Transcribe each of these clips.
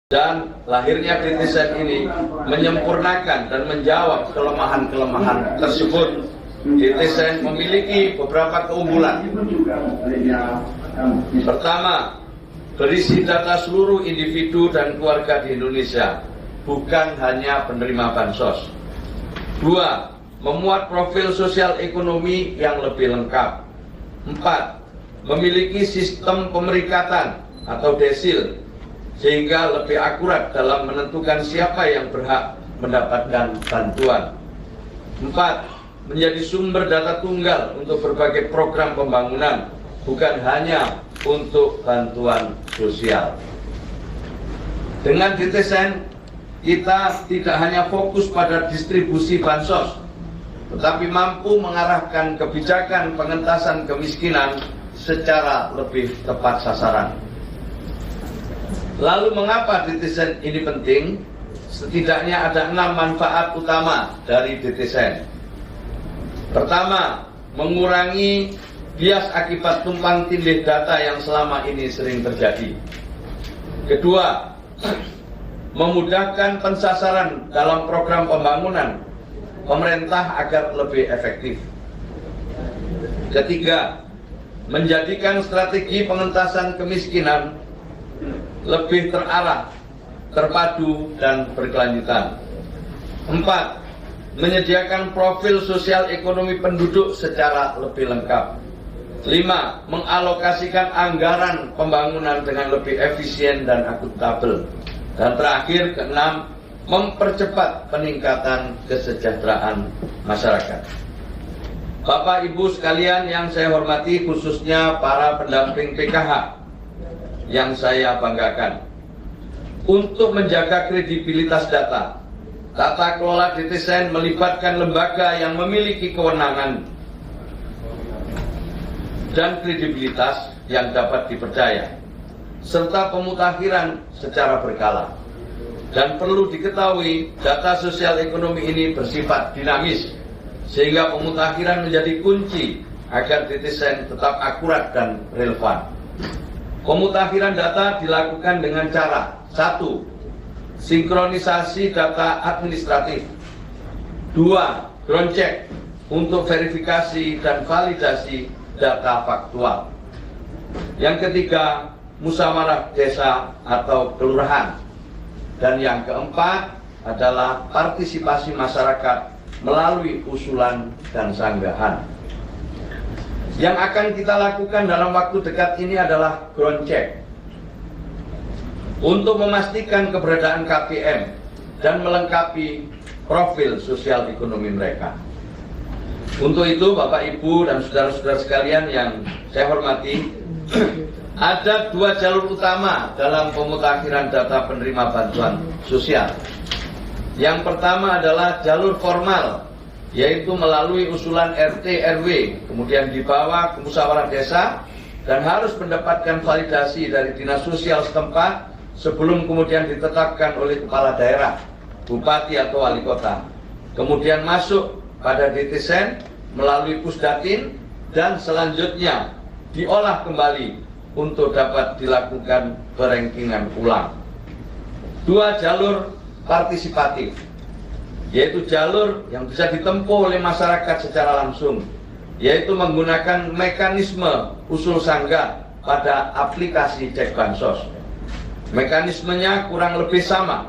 Dan lahirnya DTSEN ini menyempurnakan dan menjawab kelemahan-kelemahan tersebut. DTSEN memiliki beberapa keunggulan. Pertama, berisi data seluruh individu dan keluarga di Indonesia, bukan hanya penerima bansos. Dua, memuat profil sosial ekonomi yang lebih lengkap. Empat, memiliki sistem pemerikatan atau desil, sehingga lebih akurat dalam menentukan siapa yang berhak mendapatkan bantuan. 4. Menjadi sumber data tunggal untuk berbagai program pembangunan, bukan hanya untuk bantuan sosial. Dengan DTSEN, kita tidak hanya fokus pada distribusi bansos, tetapi mampu mengarahkan kebijakan pengentasan kemiskinan secara lebih tepat sasaran. Lalu mengapa DTSEN ini penting? Setidaknya ada 6 manfaat utama dari DTSEN. Pertama, mengurangi bias akibat tumpang tindih data yang selama ini sering terjadi. Kedua, memudahkan pensasaran dalam program pembangunan pemerintah agar lebih efektif. Ketiga, menjadikan strategi pengentasan kemiskinan lebih terarah, terpadu, dan berkelanjutan. 4. Menyediakan profil sosial ekonomi penduduk secara lebih lengkap. 5. Mengalokasikan anggaran pembangunan dengan lebih efisien dan akuntabel. Dan terakhir, keenam, mempercepat peningkatan kesejahteraan masyarakat. Bapak Ibu sekalian yang saya hormati, khususnya para pendamping PKH yang saya banggakan. Untuk menjaga kredibilitas data, tata kelola DTSEN melibatkan lembaga yang memiliki kewenangan dan kredibilitas yang dapat dipercaya, serta pemutakhiran secara berkala. Dan perlu diketahui, data sosial ekonomi ini bersifat dinamis, sehingga pemutakhiran menjadi kunci agar DTSEN tetap akurat dan relevan. Pemutakhiran data dilakukan dengan cara: 1. Sinkronisasi data administratif. 2. Ground check untuk verifikasi dan validasi data faktual. Yang ketiga, musyawarah desa atau kelurahan. Dan yang keempat adalah partisipasi masyarakat melalui usulan dan sanggahan. Yang akan kita lakukan dalam waktu dekat ini adalah ground check untuk memastikan keberadaan KPM dan melengkapi profil sosial ekonomi mereka. Untuk itu, Bapak Ibu dan saudara-saudara sekalian yang saya hormati, ada 2 jalur utama dalam pemutakhiran data penerima bantuan sosial. Yang pertama adalah jalur formal, yaitu melalui usulan RT RW, kemudian dibawa ke musyawarah desa dan harus mendapatkan validasi dari dinas sosial setempat sebelum kemudian ditetapkan oleh kepala daerah, bupati atau wali kota. Kemudian masuk pada DTSEN melalui Pusdatin dan selanjutnya diolah kembali untuk dapat dilakukan perankingan ulang. 2 jalur partisipatif, yaitu jalur yang bisa ditempuh oleh masyarakat secara langsung, yaitu menggunakan mekanisme usul sanggah pada aplikasi Cek Bansos. Mekanismenya kurang lebih sama.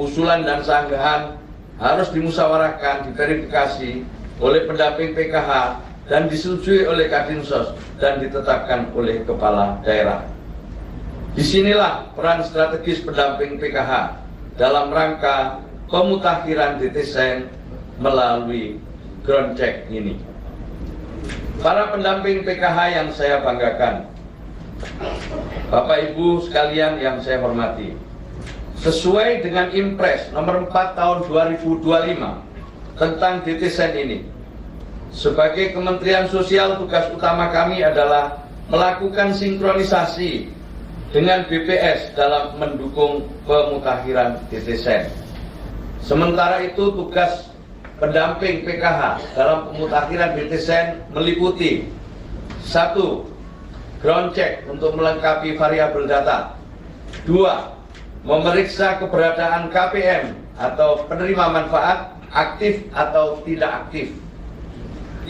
Usulan dan sanggahan harus dimusyawarahkan, diverifikasi oleh pendamping PKH dan disetujui oleh Kadinsos dan ditetapkan oleh kepala daerah. Disinilah peran strategis pendamping PKH dalam rangka pemutakhiran DTSEN melalui ground check ini. Para pendamping PKH yang saya banggakan, Bapak Ibu sekalian yang saya hormati, sesuai dengan Impres nomor 4 tahun 2025 tentang DTSEN ini, sebagai Kementerian Sosial, tugas utama kami adalah melakukan sinkronisasi dengan BPS dalam mendukung pemutakhiran DTSEN. Sementara itu, tugas pendamping PKH dalam pemutakhiran DTSEN meliputi: 1. Ground check untuk melengkapi variabel data. 2. memeriksa keberadaan KPM atau penerima manfaat aktif atau tidak aktif.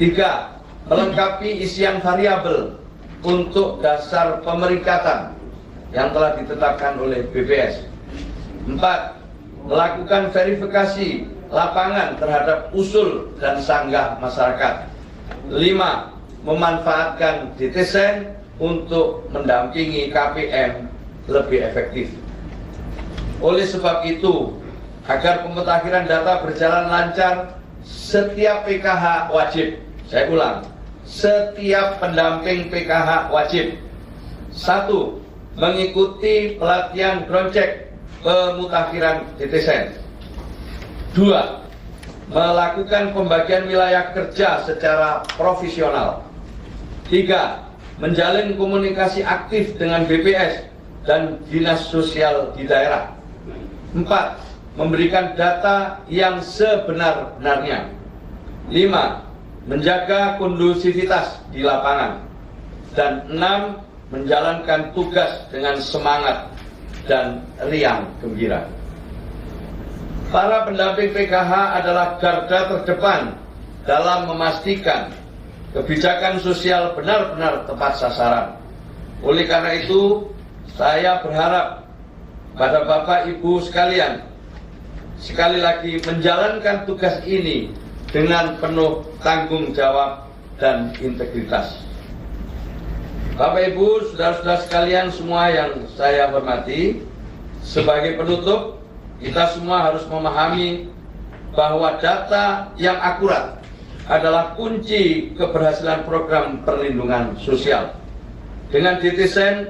3. Melengkapi isian variabel untuk dasar pemeringkatan yang telah ditetapkan oleh BPS. 4. Melakukan verifikasi lapangan terhadap usul dan sanggah masyarakat. 5. Memanfaatkan DTSEN untuk mendampingi KPM lebih efektif. Oleh sebab itu, agar pemutakhiran data berjalan lancar, setiap PKH wajib, saya ulang, setiap pendamping PKH wajib 1. Mengikuti pelatihan ground check pemutakhiran DTSEN. 2. Melakukan pembagian wilayah kerja secara profesional. 3. Menjalin komunikasi aktif dengan BPS dan dinas sosial di daerah. 4. Memberikan data yang sebenar-benarnya. 5. Menjaga kondusivitas di lapangan. Dan 6. Menjalankan tugas dengan semangat dan riang gembira. Para pendamping PKH adalah garda terdepan dalam memastikan kebijakan sosial benar-benar tepat sasaran. Oleh karena itu, saya berharap pada Bapak Ibu sekalian, sekali lagi menjalankan tugas ini dengan penuh tanggung jawab dan integritas. Bapak Ibu, saudara-saudara sekalian semua yang saya hormati, sebagai penutup, kita semua harus memahami bahwa data yang akurat aturan kunci keberhasilan program perlindungan sosial. Dengan DTSEN,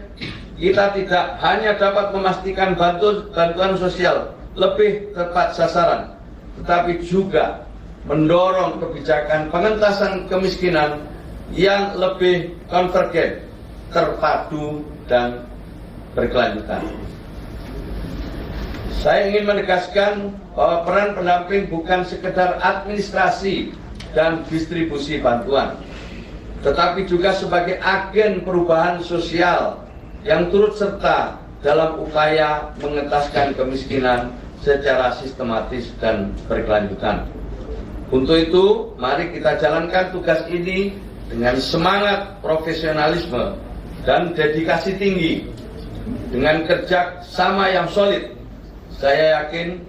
kita tidak hanya dapat memastikan bantuan sosial lebih tepat sasaran, tetapi juga mendorong kebijakan pengentasan kemiskinan yang lebih konvergen, terpadu, dan berkelanjutan. Saya ingin menegaskan bahwa peran pendamping bukan sekedar administrasi dan distribusi bantuan, tetapi juga sebagai agen perubahan sosial yang turut serta dalam upaya mengentaskan kemiskinan secara sistematis dan berkelanjutan. Untuk itu, mari kita jalankan tugas ini dengan semangat profesionalisme dan dedikasi tinggi. Dengan kerja sama yang solid, saya yakin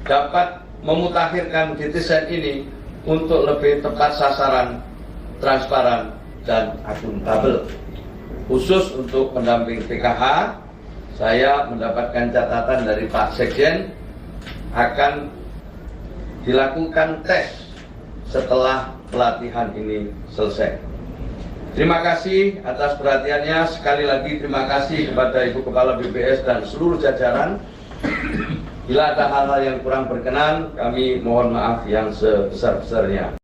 dapat memutakhirkan DTSEN ini untuk lebih tepat sasaran, transparan, dan akuntabel. Khusus untuk pendamping PKH, saya mendapatkan catatan dari Pak Sekjen akan dilakukan tes setelah pelatihan ini selesai. Terima kasih atas perhatiannya. Sekali lagi terima kasih kepada Ibu Kepala BPS dan seluruh jajaran. Bila ada hal-hal yang kurang berkenan, kami mohon maaf yang sebesar-besarnya.